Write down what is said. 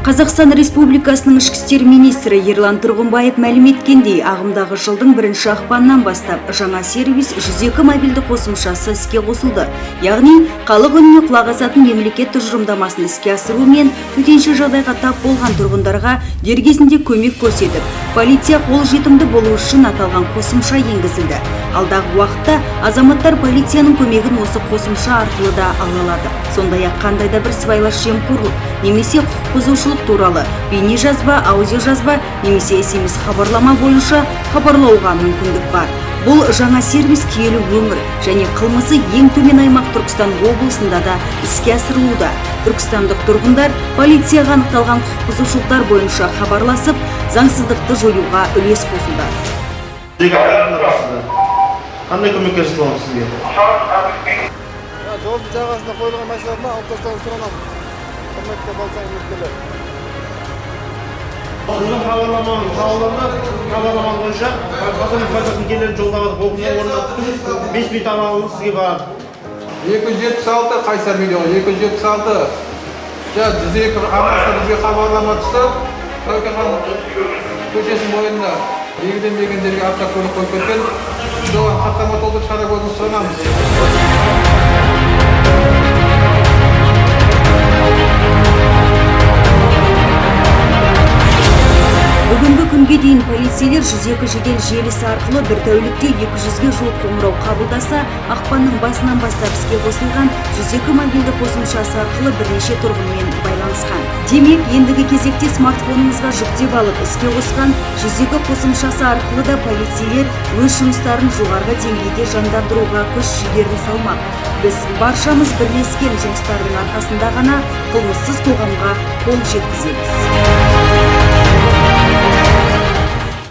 Қазақстан Республикасының ішкі істер министрі Ерлан Тұрғынбаев мәлім еткендей, ағымдағы жылдың 1 ақпанынан бастап жаңа сервис 102 мобильді қосымшасы іске қосылды. Яғни, халық үніне құлақ асатын мемлекет тұжырымдамасын іске асыру мен төтенше жағдайға тап болған тұрғындарға дер кезінде көмек көрсетіп, полиция қолжетімді болу үшін аталған қосымша енгізілді. Алдағы уақытта азаматтар полицияның көмегін осы қосымша арқылы да ала алады. Сондай-ақ қандай да бір сыбайлас жемқорлық немесе құқық бұзушылық туралы бейне жазба, аудио жазба немесе SMS хабарлама бойынша хабарлауға мүмкіндік бар. Бұл жаңа сервис киелі өңір және қылмысы ең төмен аймақ Түркістан облысында да іске асырылуда. Түркістандық тұрғындар полицияға анықталған құқық бұзушылықтар бойынша хабарласып, заңсыздықты жоюға үлес қосуда. Қандай көмектесіп аламыз сізге? Жолдың жағасында қойылған машиналарына алып тастауды сұранамын. Құрметті болсаңыз өткелі. Сіздің хабарламаңыз бойынша азамат базасын келер жолдағы оқиға орнына 5 минут аралығында сізге барады. 276 Қайсар видео 276. Жүзек арнасы бізге хабарлама түсті. Көшесінің бойында егіден мекендерге автокөлік қойып кеткен. Біз оған хаттама толтырып шара көрсетуді сұранамыз. Бүгінгі күнге дейін полицейлер 102 жедел желісі арқылы бір тәулікте 200-ге жуық қоңырау қабылдаса, ақпанның басынан бастап іске қосылған 102 мобильді қосымшасы арқылы бірнеше тұрғынмен байланысқан. Демек, ендігі кезекте смартфоныңызға жүктеп алып іске қосқан 102 қосымшасы арқылы да полицейлер өз жұмыстарын жоғарғы деңгейде жандандыруға күш-жігерін салмақ. Біз баршамыз бірлескен жұмыстардың арқасында ғана қылмыссыз қоғамға қол жеткіземіз.